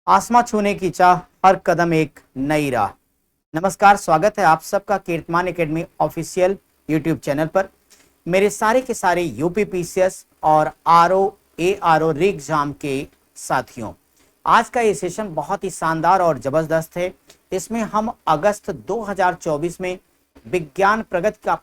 आसमां छूने की चाह, हर कदम एक नई राह। नमस्कार, स्वागत है आप सबका Kirtiman academy official YouTube channel पर। मेरे सारे के सारे यूपीपीसीएस और आरओ एआरओ री एग्जाम के साथियों, आज का ये सेशन बहुत ही शानदार और जबरदस्त है। इसमें हम अगस्त 2024 में विज्ञान प्रगति का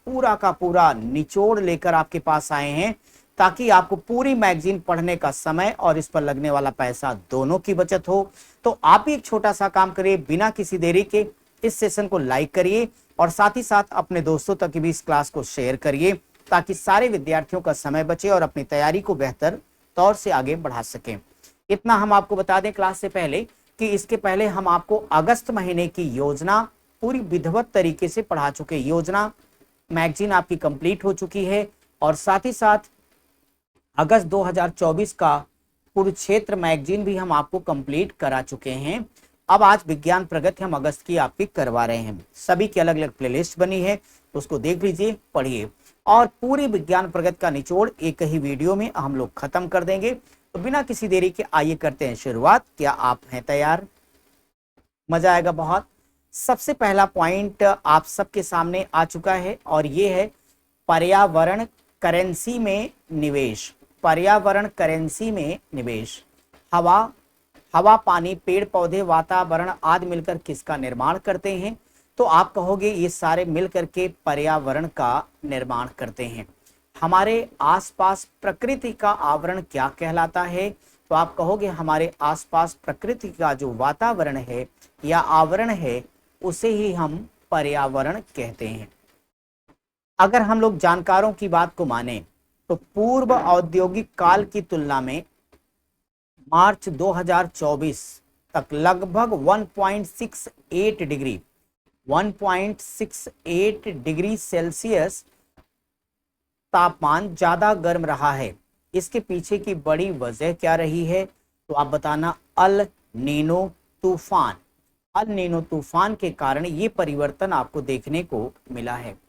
पूरा निचोड़ लेकर आपके पास आए हैं, ताकि आपको पूरी मैगजीन पढ़ने का समय और इस पर लगने वाला पैसा दोनों की बचत हो। तो आप भी एक छोटा सा काम करिए, बिना किसी देरी के इस सेशन को लाइक करिए और साथ ही साथ अपने दोस्तों तक भी इस क्लास को शेयर करिए, ताकि सारे विद्यार्थियों का समय बचे और अपनी तैयारी को बेहतर तौर से आगे बढ़ा सकें। इतना हम आपको बता दें क्लास से पहले कि इसके पहले हम आपको अगस्त महीने की योजना पूरी विधिवत तरीके से पढ़ा चुके। योजना मैगजीन आपकी कंप्लीट हो चुकी है और साथ ही साथ अगस्त 2024 का कुरुक्षेत्र मैगजीन भी हम आपको कंप्लीट करा चुके हैं। अब आज विज्ञान प्रगति हम अगस्त की आपकी करवा रहे हैं। सभी की अलग अलग प्लेलिस्ट बनी है, उसको देख लीजिए, पढ़िए और पूरी विज्ञान प्रगति का निचोड़ एक ही वीडियो में हम लोग खत्म कर देंगे। तो बिना किसी देरी के आइए करते हैं शुरुआत। क्या आप हैं तैयार? मजा आएगा बहुत। सबसे पहला पॉइंट आप सबके सामने आ चुका है और ये है पर्यावरण करेंसी में निवेश। पर्यावरण करेंसी में निवेश। हवा, पानी, पेड़ पौधे, वातावरण आदि मिलकर किसका निर्माण करते हैं? तो आप कहोगे ये सारे मिलकर के पर्यावरण का निर्माण करते हैं। हमारे आसपास प्रकृति का आवरण क्या कहलाता है? तो आप कहोगे हमारे आसपास प्रकृति का जो वातावरण है या आवरण है, उसे ही हम पर्यावरण कहते हैं। अगर हम लोग जानकारों की बात को माने तो पूर्व औद्योगिक काल की तुलना में मार्च 2024 तक लगभग 1.68 डिग्री सेल्सियस तापमान ज्यादा गर्म रहा है। इसके पीछे की बड़ी वजह क्या रही है? तो आप बताना। अल नीनो तूफान। अल नीनो तूफान के कारण ये परिवर्तन आपको देखने को मिला है।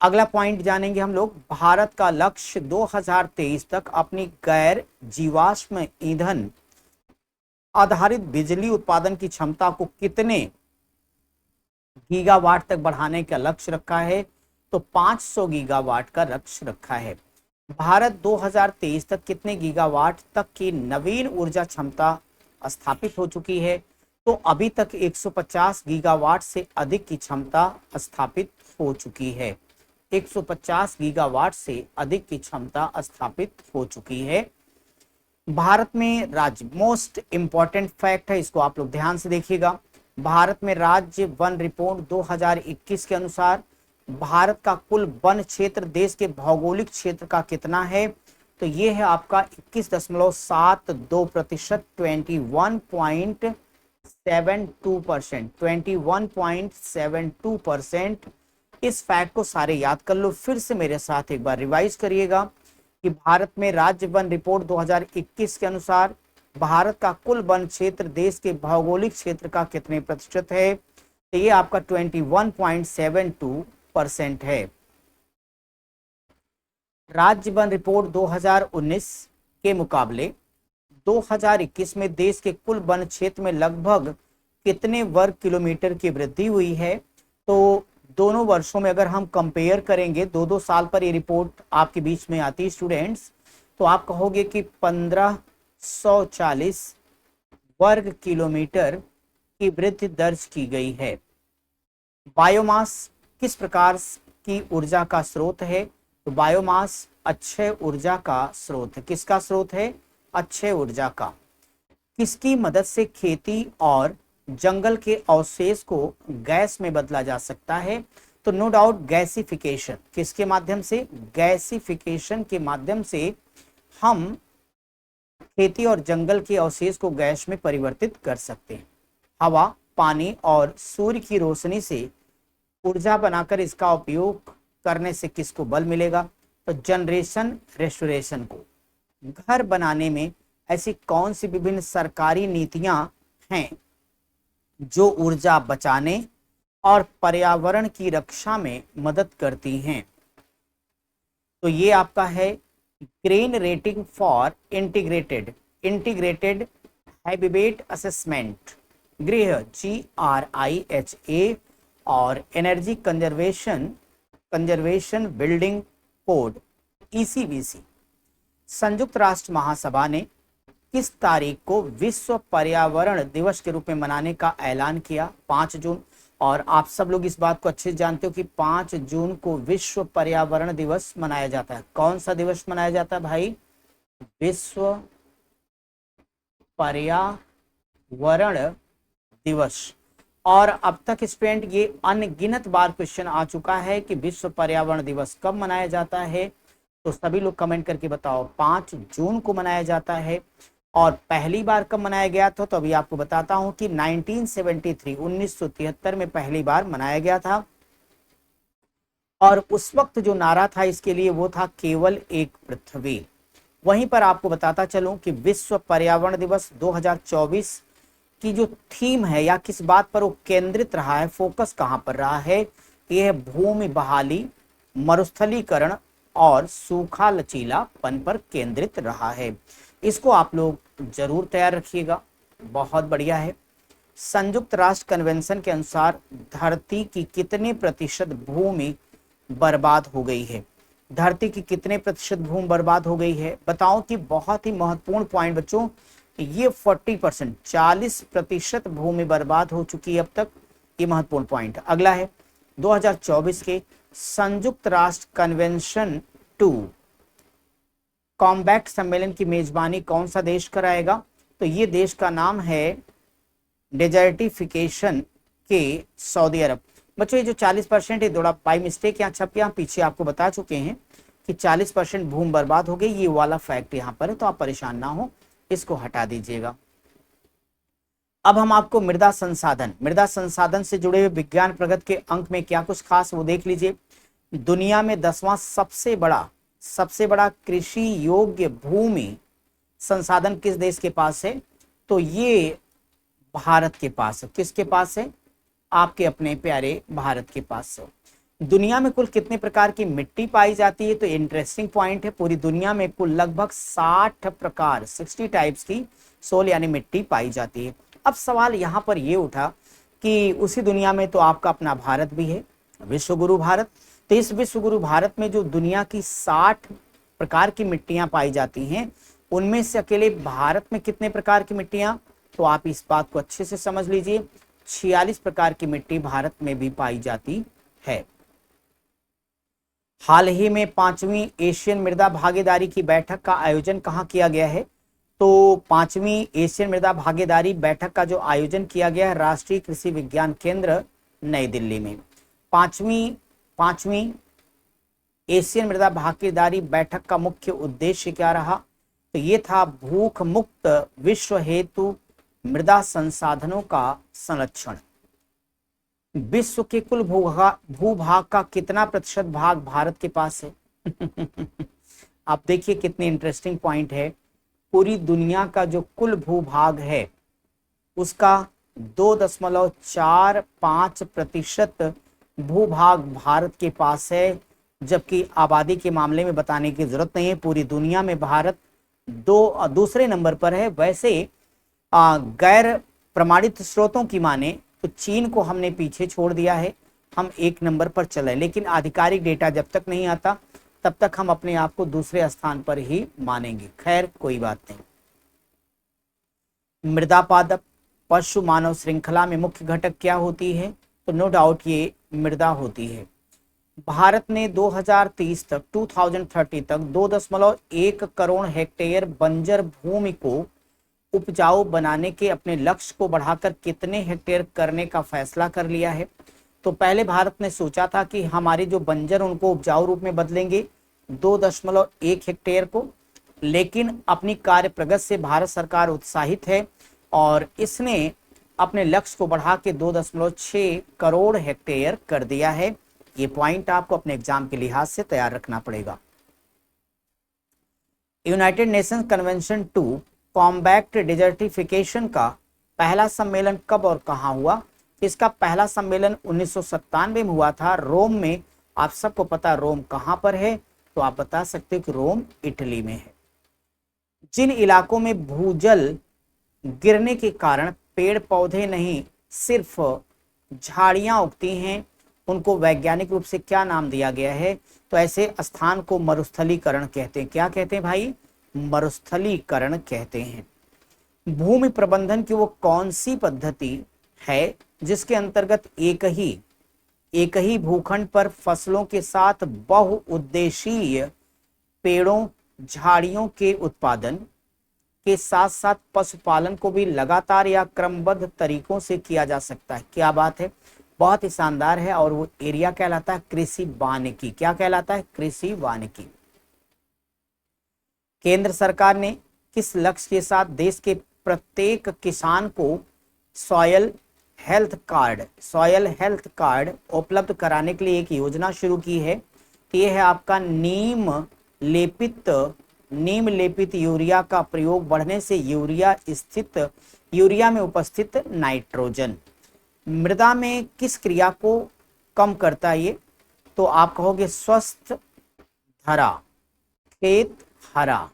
अगला पॉइंट जानेंगे हम लोग। भारत का लक्ष्य 2023 तक अपनी गैर जीवाश्म ईंधन आधारित बिजली उत्पादन की क्षमता को कितने गीगावाट तक बढ़ाने का लक्ष्य रखा है? तो 500 गीगावाट का लक्ष्य रखा है। भारत 2023 तक कितने गीगावाट तक की नवीन ऊर्जा क्षमता स्थापित हो चुकी है? तो अभी तक 150 गीगावाट से अधिक की क्षमता स्थापित हो चुकी है। 150 गीगावाट से अधिक की क्षमता स्थापित हो चुकी है। भारत में राज्य, मोस्ट इंपॉर्टेंट फैक्ट है, इसको आप लोग ध्यान से देखिएगा। भारत में राज्य वन रिपोर्ट 2021 के अनुसार भारत का कुल वन क्षेत्र देश के भौगोलिक क्षेत्र का कितना है? तो ये है आपका 21.72%, 21.72%, 21.72%। इस फैक्ट को सारे याद कर लो। फिर से मेरे साथ एक बार रिवाइज करिएगा कि भारत में राज्य वन रिपोर्ट 2021 के अनुसार भारत का कुल वन क्षेत्र देश के भौगोलिक क्षेत्र का कितने प्रतिशत है? तो ये आपका 21.72% है। राज्य वन रिपोर्ट 2019 के मुकाबले 2021 में देश के कुल वन क्षेत्र में लगभग कितने वर्ग किलोमीटर की वृद्धि हुई है? तो दोनों वर्षों में अगर हम कंपेयर करेंगे, दो साल पर ये रिपोर्ट आपके बीच में आती है स्टूडेंट्स, तो आप कहोगे कि 1540 वर्ग किलोमीटर की वृद्धि दर्ज की गई है। बायोमास किस प्रकार की ऊर्जा का स्रोत है? तो बायोमास अक्षय ऊर्जा का स्रोत है। किसका स्रोत है? अक्षय ऊर्जा का। किसकी मदद से खेती और जंगल के अवशेष को गैस में बदला जा सकता है? तो नो डाउट गैसिफिकेशन। किसके माध्यम से? गैसिफिकेशन के माध्यम से हम खेती और जंगल के अवशेष को गैस में परिवर्तित कर सकते हैं। हवा, पानी और सूर्य की रोशनी से ऊर्जा बनाकर इसका उपयोग करने से किसको बल मिलेगा? तो जनरेशन रेस्टोरेशन को। घर बनाने में ऐसी कौन सी विभिन्न सरकारी नीतियां हैं जो ऊर्जा बचाने और पर्यावरण की रक्षा में मदद करती हैं? तो ये आपका है green rating for integrated habitat assessment, गृह GRIHA, और energy conservation building code ECBC। संयुक्त राष्ट्र महासभा ने किस तारीख को विश्व पर्यावरण दिवस के रूप में मनाने का ऐलान किया? 5 जून। और आप सब लोग इस बात को अच्छे से जानते हो कि 5 जून को विश्व पर्यावरण दिवस मनाया जाता है। कौन सा दिवस मनाया जाता है भाई? विश्व पर्यावरण दिवस। और अब तक स्टूडेंट ये अनगिनत बार क्वेश्चन आ चुका है कि विश्व पर्यावरण दिवस कब मनाया जाता है, तो सभी लोग कमेंट करके बताओ। 5 जून को मनाया जाता है। और पहली बार कब मनाया गया था, तो अभी आपको बताता हूं कि 1973 में पहली बार मनाया गया था। और उस वक्त जो नारा था इसके लिए वो था केवल एक पृथ्वी। वहीं पर आपको बताता चलूं कि विश्व पर्यावरण दिवस 2024 की जो थीम है या किस बात पर वो केंद्रित रहा है, फोकस कहां पर रहा है, यह भूमि बहाली, मरुस्थलीकरण और सूखा लचीलापन पर केंद्रित रहा है। इसको आप लोग जरूर तैयार रखिएगा, बहुत बढ़िया है। संयुक्त राष्ट्र कन्वेंशन के अनुसार धरती की कितने प्रतिशत भूमि बर्बाद हो गई है? धरती की कितने प्रतिशत भूमि बर्बाद हो गई है बताओ। कि बहुत ही महत्वपूर्ण पॉइंट बच्चों, ये 40%, 40% भूमि बर्बाद हो चुकी है अब तक। ये महत्वपूर्ण पॉइंट। अगला है 2024 के संयुक्त राष्ट्र कन्वेंशन 2 कॉम्बैक्ट सम्मेलन की मेजबानी कौन सा देश कराएगा? तो ये देश का नाम है डेजर्टिफिकेशन के सऊदी अरब। बच्चों ये जो 40% है, थोड़ा बाई मिस्टेक यहाँ छप गया, पीछे आपको बता चुके हैं कि 40% भूमि बर्बाद हो गई, ये वाला फैक्ट यहाँ पर है, तो आप परेशान ना हो, इसको हटा दीजिएगा। अब हम आपको मृदा संसाधन से जुड़े हुए विज्ञान प्रगति के अंक में क्या कुछ खास वो देख लीजिए। दुनिया में 10वां सबसे बड़ा कृषि योग्य भूमि संसाधन किस देश के पास है? तो ये भारत के पास है। किसके पास है? आपके अपने प्यारे भारत के पास है। दुनिया में कुल कितने प्रकार की मिट्टी पाई जाती है? तो इंटरेस्टिंग पॉइंट है, पूरी दुनिया में कुल लगभग 60 प्रकार 60 टाइप्स की सोल यानी मिट्टी पाई जाती है। अब सवाल यहाँ पर ये उठा कि उसी दुनिया में तो आपका अपना भारत भी है, विश्वगुरु भारत। तो इस विश्वगुरु भारत में जो दुनिया की 60 प्रकार की मिट्टियां पाई जाती हैं, उनमें से अकेले भारत में कितने प्रकार की मिट्टियां? तो आप इस बात को अच्छे से समझ लीजिए, 46 प्रकार की मिट्टी भारत में भी पाई जाती है। हाल ही में 5वीं एशियन मृदा भागीदारी की बैठक का आयोजन कहाँ किया गया है? तो 5वीं एशियन मृदा भागीदारी बैठक का जो आयोजन किया गया है राष्ट्रीय कृषि विज्ञान केंद्र नई दिल्ली में। पांचवी एशियन मृदा भागीदारी बैठक का मुख्य उद्देश्य क्या रहा? तो ये था भूख मुक्त विश्व हेतु मृदा संसाधनों का संरक्षण। विश्व के कुल भूभाग का कितना प्रतिशत भाग भारत के पास है? आप देखिए कितनी इंटरेस्टिंग पॉइंट है। पूरी दुनिया का जो कुल भूभाग है उसका 2.45% भूभाग भारत के पास है, जबकि आबादी के मामले में बताने की जरूरत नहीं है, पूरी दुनिया में भारत दूसरे नंबर पर है। वैसे गैर प्रमाणित स्रोतों की माने तो चीन को हमने पीछे छोड़ दिया है, हम 1 नंबर पर चले, लेकिन आधिकारिक डेटा जब तक नहीं आता तब तक हम अपने आप को दूसरे स्थान पर ही मानेंगे। खैर कोई बात नहीं। मृदा पादप पशु मानव श्रृंखला में मुख्य घटक क्या होती है? तो नो डाउट ये मृदा होती है। भारत ने 2030 तक 2030 तक 2.1 करोड़ हेक्टेयर बंजर भूमि को उपजाऊ बनाने के अपने लक्ष्य को बढ़ाकर कितने हेक्टेयर करने का फैसला कर लिया है? तो पहले भारत ने सोचा था कि हमारे जो बंजर उनको उपजाऊ रूप में बदलेंगे 2.1 हेक्टेयर को, लेकिन अपनी कार्य प्रगति से भारत सरकार उत्साहित है और इसने अपने लक्ष्य को बढ़ा के 2.6 करोड़ हेक्टेयर कर दिया है। ये पॉइंट आपको अपने एग्जाम के लिहाज से तैयार रखना पड़ेगा। United Nations convention 2 combat desertification का पहला सम्मेलन कब और कहां हुआ? इसका पहला सम्मेलन 1997 में हुआ था रोम में। आप सबको पता रोम कहां पर है? तो आप बता सकते हो कि रोम इटली में है। जिन इलाकों में भूजल गिरने के कारण पेड़ पौधे नहीं सिर्फ झाड़ियां उगती हैं, उनको वैज्ञानिक रूप से क्या नाम दिया गया है? तो ऐसे स्थान को मरुस्थलीकरण कहते हैं। क्या कहते हैं भाई? मरुस्थलीकरण कहते हैं। भूमि प्रबंधन की वो कौन सी पद्धति है जिसके अंतर्गत एक ही भूखंड पर फसलों के साथ बहुउद्देशीय पेड़ों झाड़ियों के उत्पादन के साथ साथ पशुपालन को भी लगातार या क्रमबद्ध तरीकों से किया जा सकता है? क्या बात है, बहुत ही शानदार है। और वो एरिया कहलाता है कृषि वानिकी। क्या कहलाता है? कृषि वानिकी। केंद्र सरकार ने किस लक्ष्य के साथ देश के प्रत्येक किसान को सॉयल हेल्थ कार्ड उपलब्ध कराने के लिए एक योजना शुरू की है? तो ये है आपका नीम लेपित यूरिया का प्रयोग बढ़ने से यूरिया में उपस्थित नाइट्रोजन मृदा में किस क्रिया को कम करता है ये? तो आप कहोगे स्वस्थ धरा, खेत हरा,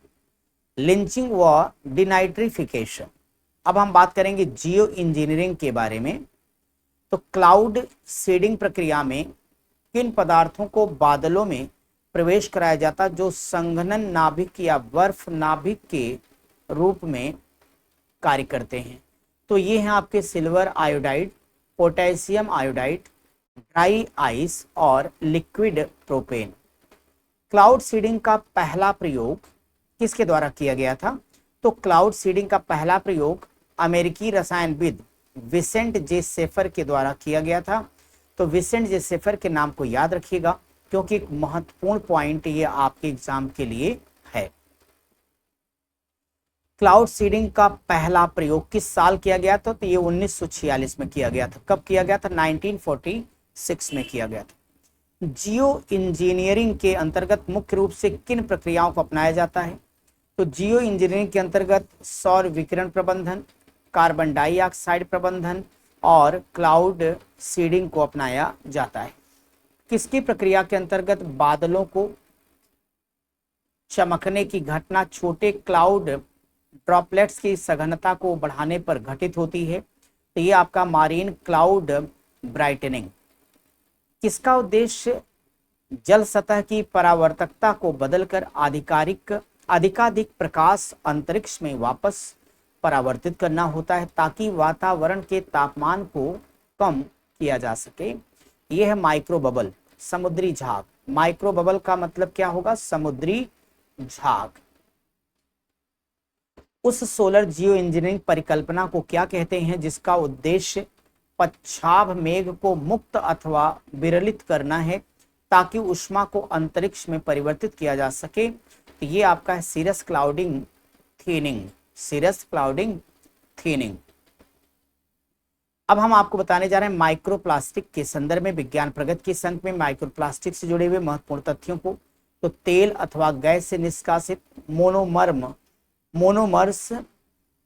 लिंचिंग व डिनाइट्रिफिकेशन। अब हम बात करेंगे जियो इंजीनियरिंग के बारे में। तो क्लाउड सीडिंग प्रक्रिया में किन पदार्थों को बादलों में प्रवेश कराया जाता जो संघनन नाभिक या बर्फ नाभिक के रूप में कार्य करते हैं? तो ये हैं आपके silver iodide, potassium iodide, dry ice और लिक्विड प्रोपेन। क्लाउड सीडिंग का पहला प्रयोग किसके द्वारा किया गया था? तो क्लाउड सीडिंग का पहला प्रयोग अमेरिकी रसायनविद विसेंट जे सेफर के द्वारा किया गया था। तो विसेंट जे सेफर के नाम को याद रखिएगा क्योंकि एक महत्वपूर्ण पॉइंट ये आपके एग्जाम के लिए है। क्लाउड सीडिंग का पहला प्रयोग किस साल किया गया था? तो ये 1946 में किया गया था। कब किया गया था? 1946 में किया गया था। जियो इंजीनियरिंग के अंतर्गत मुख्य रूप से किन प्रक्रियाओं को अपनाया जाता है? तो जियो इंजीनियरिंग के अंतर्गत सौर विकिरण प्रबंधन, कार्बन डाइऑक्साइड प्रबंधन और क्लाउड सीडिंग को अपनाया जाता है। किसकी प्रक्रिया के अंतर्गत बादलों को चमकने की घटना छोटे क्लाउड ड्रॉपलेट्स की सघनता को बढ़ाने पर घटित होती है? तो ये आपका मारीन क्लाउड ब्राइटनिंग। किसका उद्देश्य जल सतह की परावर्तकता को बदलकर अधिकाधिक प्रकाश अंतरिक्ष में वापस परावर्तित करना होता है ताकि वातावरण के तापमान को कम किया जा सके? यह है माइक्रो बबल, समुद्री झाग। माइक्रो बबल का मतलब क्या होगा? समुद्री झाग। उस सोलर जियो इंजीनियरिंग परिकल्पना को क्या कहते हैं जिसका उद्देश्य पच्छाव मेघ को मुक्त अथवा विरलित करना है ताकि ऊष्मा को अंतरिक्ष में परिवर्तित किया जा सके? तो ये आपका है सीरस क्लाउडिंग थीनिंग। अब हम आपको बताने जा रहे हैं माइक्रोप्लास्टिक के संदर्भ में विज्ञान प्रगति के संघ में माइक्रोप्लास्टिक से जुड़े हुए महत्वपूर्ण तथ्यों को। तो तेल अथवा गैस से निष्कासित मोनोमर्स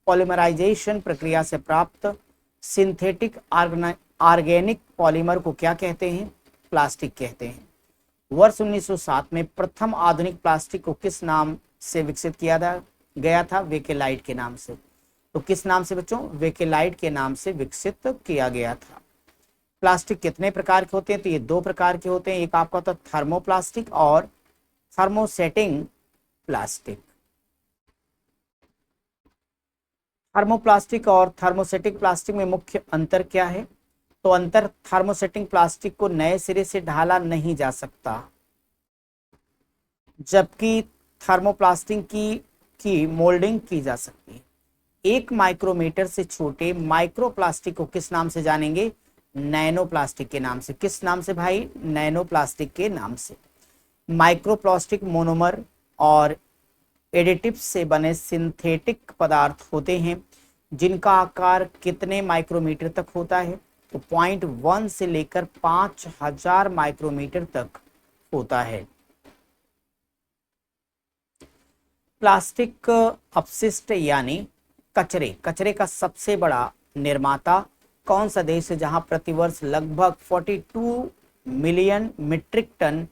पॉलीमराइजेशन प्रक्रिया से प्राप्त सिंथेटिक ऑर्गेनिक पॉलीमर को क्या कहते हैं? प्लास्टिक कहते हैं। वर्ष 1907 में प्रथम आधुनिक प्लास्टिक को किस नाम से विकसित किया गया था? वेकेलाइट के नाम से। तो किस नाम से बच्चों? वेकेलाइट के नाम से विकसित किया गया था। प्लास्टिक कितने प्रकार के होते हैं? तो ये दो प्रकार के होते हैं। एक आपका होता है थर्मोप्लास्टिक और थर्मोसेटिंग प्लास्टिक। थर्मोप्लास्टिक और थर्मोसेटिक प्लास्टिक में मुख्य अंतर क्या है? तो अंतर, थर्मोसेटिंग प्लास्टिक को नए सिरे से ढाला नहीं जा सकता जबकि थर्मोप्लास्टिक की मोल्डिंग की जा सकती है। 1 माइक्रोमीटर से छोटे माइक्रोप्लास्टिक को किस नाम से जानेंगे? नैनोप्लास्टिक के नाम से। किस नाम से भाई? नैनोप्लास्टिक के नाम से। माइक्रोप्लास्टिक मोनोमर और एडिटिव्स से बने सिंथेटिक पदार्थ होते हैं जिनका आकार कितने माइक्रोमीटर तक होता है? तो 0.1 से लेकर 5000 माइक्रोमीटर तक होता है। प्लास्टिक अपशिष्ट यानी कचरे का सबसे बड़ा निर्माता कौन सा देश है जहां प्रतिवर्ष लगभग 42 मिलियन मीट्रिक टन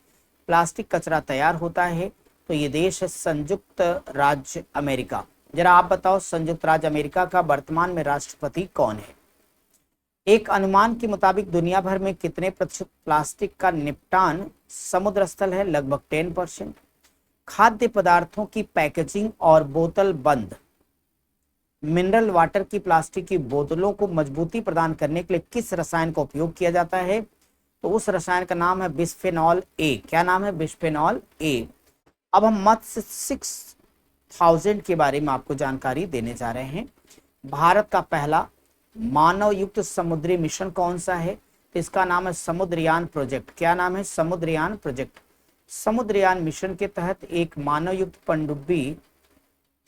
प्लास्टिक कचरा तैयार होता है? तो ये देश है संयुक्त राज्य अमेरिका। जरा आप बताओ, संयुक्त राज्य अमेरिका का वर्तमान में राष्ट्रपति कौन है? एक अनुमान के मुताबिक दुनिया भर में कितने प्रतिशत प्लास्टिक का निपटान समुद्र स्थल है? लगभग 10%। खाद्य पदार्थों की पैकेजिंग और बोतल बंद मिनरल वाटर की प्लास्टिक की बोतलों को मजबूती प्रदान करने के लिए किस रसायन का उपयोग किया जाता है? तो उस रसायन का नाम है बिस्फेनॉल ए। क्या नाम है? Bisphenol A. अब हम मत्स्य 6000 के बारे में आपको जानकारी देने जा रहे हैं। भारत का पहला मानव युक्त समुद्री मिशन कौन सा है? तो इसका नाम है समुद्रयान प्रोजेक्ट। क्या नाम है? समुद्रयान प्रोजेक्ट। समुद्रयान मिशन के तहत एक मानव युक्त पनडुब्बी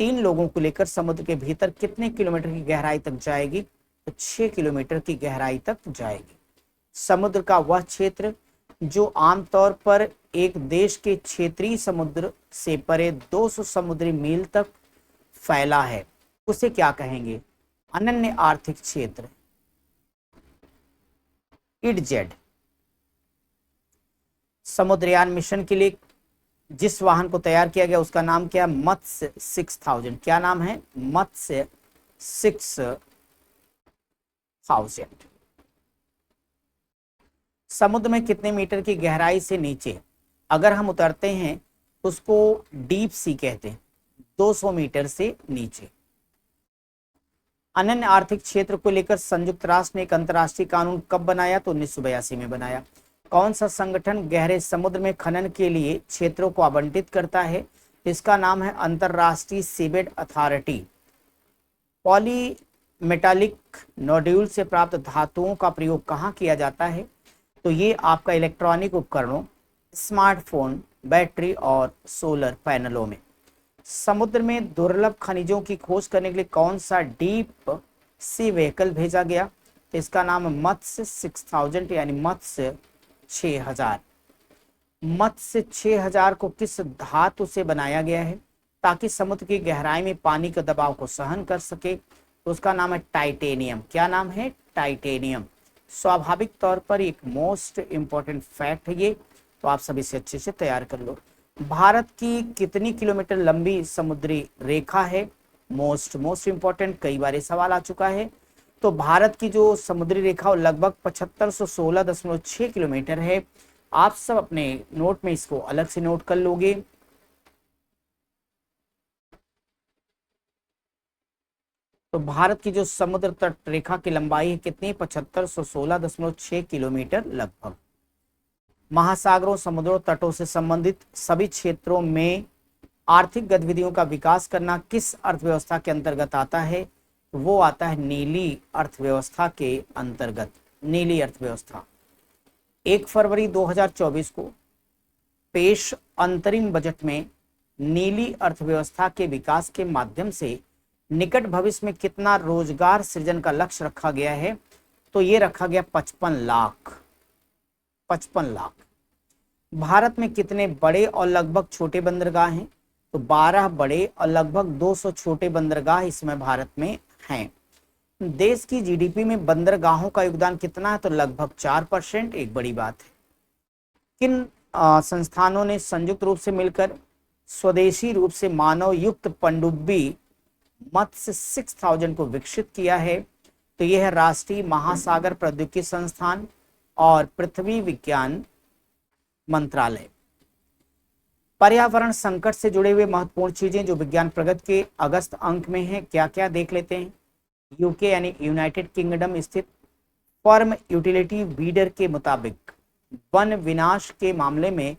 3 लोगों को लेकर समुद्र के भीतर कितने किलोमीटर की गहराई तक जाएगी? तो 6 किलोमीटर की गहराई तक जाएगी। समुद्र का वह क्षेत्र जो आमतौर पर एक देश के क्षेत्रीय समुद्र से परे 200 समुद्री मील तक फैला है, उसे क्या कहेंगे? अनन्य आर्थिक क्षेत्र, इडजेड। समुद्रयान मिशन के लिए जिस वाहन को तैयार किया गया उसका नाम क्या है? मत्स्य 6000। क्या नाम है? मत्स्य 6000। समुद्र में कितने मीटर की गहराई से नीचे अगर हम उतरते हैं उसको डीप सी कहते हैं? 200 मीटर से नीचे। अनन्य आर्थिक क्षेत्र को लेकर संयुक्त राष्ट्र ने एक अंतर्राष्ट्रीय कानून कब बनाया? तो 1982 में बनाया। कौन सा संगठन गहरे समुद्र में खनन के लिए क्षेत्रों को आवंटित करता है? इसका नाम है अंतरराष्ट्रीय सीबेड अथॉरिटी। पॉलीमेटालिक नोड्यूल से प्राप्त धातुओं का प्रयोग कहाँ किया जाता है? तो ये आपका इलेक्ट्रॉनिक उपकरणों, स्मार्टफोन, बैटरी और सोलर पैनलों में। समुद्र में दुर्लभ खनिजों की खोज करने के लिए कौन सा डीप सी व्हीकल भेजा गया? तो इसका नाम है मत्स्य 6000 यानी मत्स्य 6000। मत्स्य 6000 को किस धातु से बनाया गया है ताकि समुद्र की गहराई में पानी के दबाव को सहन कर सके? तो उसका नाम है टाइटेनियम। क्या नाम है? टाइटेनियम। स्वाभाविक तौर पर एक मोस्ट इंपॉर्टेंट फैक्ट है ये, तो आप सभी से अच्छे से तैयार कर लो। भारत की कितनी किलोमीटर लंबी समुद्री रेखा है? मोस्ट इंपॉर्टेंट, कई बार ये सवाल आ चुका है। तो भारत की जो समुद्री रेखा वो लगभग 7516.6 किलोमीटर है। आप सब अपने नोट में इसको अलग से नोट कर लोगे। तो भारत की जो समुद्र तट रेखा की लंबाई है कितनी? 7516.6 किलोमीटर लगभग। महासागरों, समुद्रों, तटों से संबंधित सभी क्षेत्रों में आर्थिक गतिविधियों का विकास करना किस अर्थव्यवस्था के अंतर्गत आता है? वो आता है नीली अर्थव्यवस्था के अंतर्गत। नीली अर्थव्यवस्था। 1 फरवरी 2024 को पेश अंतरिम बजट में नीली अर्थव्यवस्था के विकास के माध्यम से निकट भविष्य में कितना रोजगार सृजन का लक्ष्य रखा गया है? तो ये रखा गया 55 लाख। 55 लाख। भारत में कितने बड़े और लगभग छोटे बंदरगाह हैं? तो 12 बड़े और लगभग 200 छोटे बंदरगाह इसमें भारत में हैं। देश की जीडीपी में बंदरगाहों का योगदान कितना है? तो लगभग 4%। एक बड़ी बात है। किन संस्थानों ने संयुक्त रूप से मिलकर स्वदेशी रूप से मानव युक्त पनडुब्बी मत्स्य 6000 को विकसित किया है? तो यह है राष्ट्रीय महासागर प्रौद्योगिकी संस्थान और पृथ्वी विज्ञान मंत्रालय। पर्यावरण संकट से जुड़े हुए महत्वपूर्ण चीजें जो विज्ञान प्रगति के अगस्त अंक में है, क्या क्या देख लेते हैं। यूके यानी यूनाइटेड किंगडम स्थित फर्म यूटिलिटी वीडर के मुताबिक वन विनाश के मामले में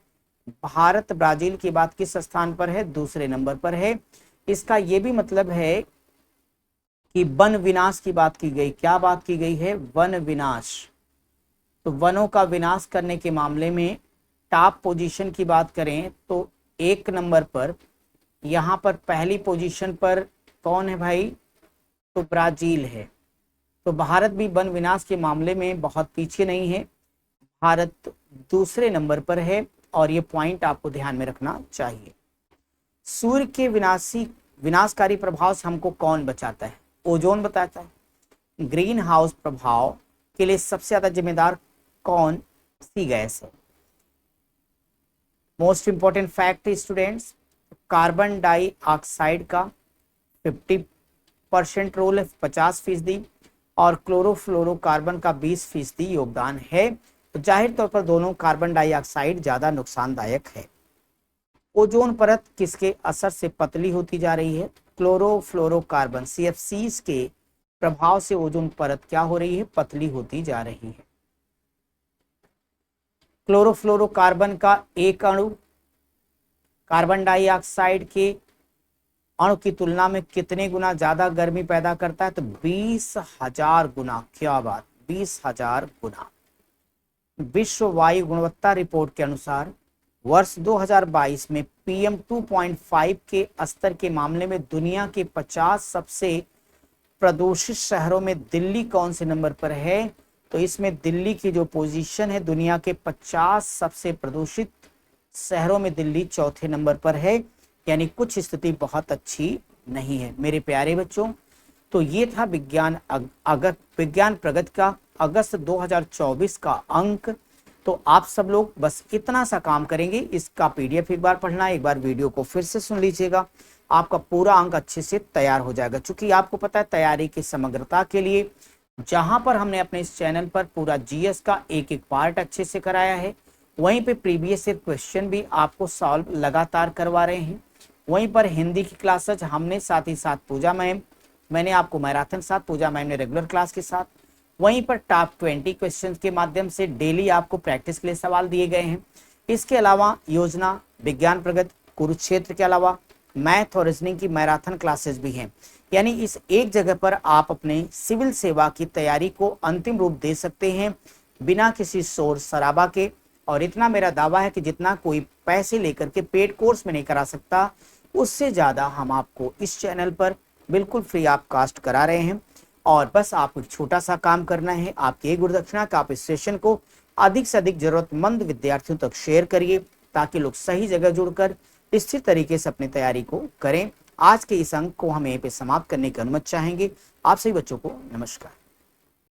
भारत ब्राजील की बात किस स्थान पर है? दूसरे नंबर पर है। इसका यह भी मतलब है कि वन विनाश की बात की गई। क्या बात की गई है? वन विनाश। तो वनों का विनाश करने के मामले में टॉप पोजीशन की बात करें तो 1 नंबर पर, यहां पर पहली पोजीशन पर कौन है भाई? तो ब्राजील है। तो भारत भी वन विनाश के मामले में बहुत पीछे नहीं है। भारत दूसरे नंबर पर है और ये पॉइंट आपको ध्यान में रखना चाहिए। सूर्य के विनाशकारी प्रभाव से हमको कौन बचाता है? ओजोन बचाता है। ग्रीन हाउस प्रभाव के लिए सबसे ज्यादा जिम्मेदार कौन सी गैस है? Most important fact students, carbon dioxide का 50% रोल है, 50%, और क्लोरोफ्लोरोकार्बन का 20% योगदान है। तो जाहिर तौर पर दोनों कार्बन डाइऑक्साइड ज्यादा नुकसानदायक है। ओजोन परत किसके असर से पतली होती जा रही है? क्लोरोफ्लोरोकार्बन CFCs के प्रभाव से ओजोन परत क्या हो रही है? पतली होती जा रही है। क्लोरोफ्लोरोकार्बन का एक अणु कार्बन डाइऑक्साइड के अणु की तुलना में कितने गुना ज्यादा गर्मी पैदा करता है? तो 20,000 गुना। क्या बात, 20,000 गुना। विश्व वायु गुणवत्ता रिपोर्ट के अनुसार वर्ष 2022 में PM 2.5 के स्तर के मामले में दुनिया के 50 सबसे प्रदूषित शहरों में दिल्ली कौन से नंबर पर है? तो इसमें दिल्ली की जो पोजीशन है, दुनिया के 50 सबसे प्रदूषित शहरों में दिल्ली चौथे नंबर पर है, यानी कुछ स्थिति बहुत अच्छी नहीं है मेरे प्यारे बच्चों। तो ये था विज्ञान प्रगति का अगस्त 2024 का अंक। तो आप सब लोग बस इतना सा काम करेंगे, इसका PDF एक बार पढ़ना, एक बार वीडियो को फिर से सुन लीजिएगा, आपका पूरा अंक अच्छे से तैयार हो जाएगा। क्योंकि आपको पता है तैयारी की समग्रता के लिए जहां पर हमने अपने इस चैनल पर पूरा GS का एक एक पार्ट अच्छे से कराया है, वहीं पे प्रीवियस ईयर क्वेश्चन भी आपको सॉल्व लगातार करवा रहे हैं। वहीं पर हिंदी की क्लासेज हमने साथ ही साथ पूजा मैम, मैंने आपको मैराथन साथ, पूजा मैम ने रेगुलर क्लास के साथ, वहीं पर टॉप 20 क्वेश्चन के माध्यम से डेली आपको प्रैक्टिस के लिए सवाल दिए गए हैं। इसके अलावा योजना, विज्ञान प्रगति, कुरुक्षेत्र के अलावा मैथ और रीजनिंग की मैराथन क्लासेस भी हैं। यानी इस एक जगह पर आप अपने सिविल सेवा की तैयारी को अंतिम रूप दे सकते हैं बिना किसी शोर शराबा के। और इतना मेरा दावा है कि जितना कोई पैसे लेकर के पेड कोर्स में नहीं करा सकता, उससे ज्यादा हम आपको इस चैनल पर बिल्कुल फ्री ऑफ कास्ट करा रहे हैं। और बस आपको एक छोटा सा काम करना है, आपकी एक गुरुदक्षिणा का आप इस सेशन को अधिक से अधिक जरूरतमंद विद्यार्थियों तक शेयर करिए, ताकि लोग सही जगह जुड़कर स्थिर तरीके से अपनी तैयारी को करें। आज के इस अंक को हम यहीं पे समाप्त करने की अनुमति चाहेंगे। आप सभी बच्चों को नमस्कार।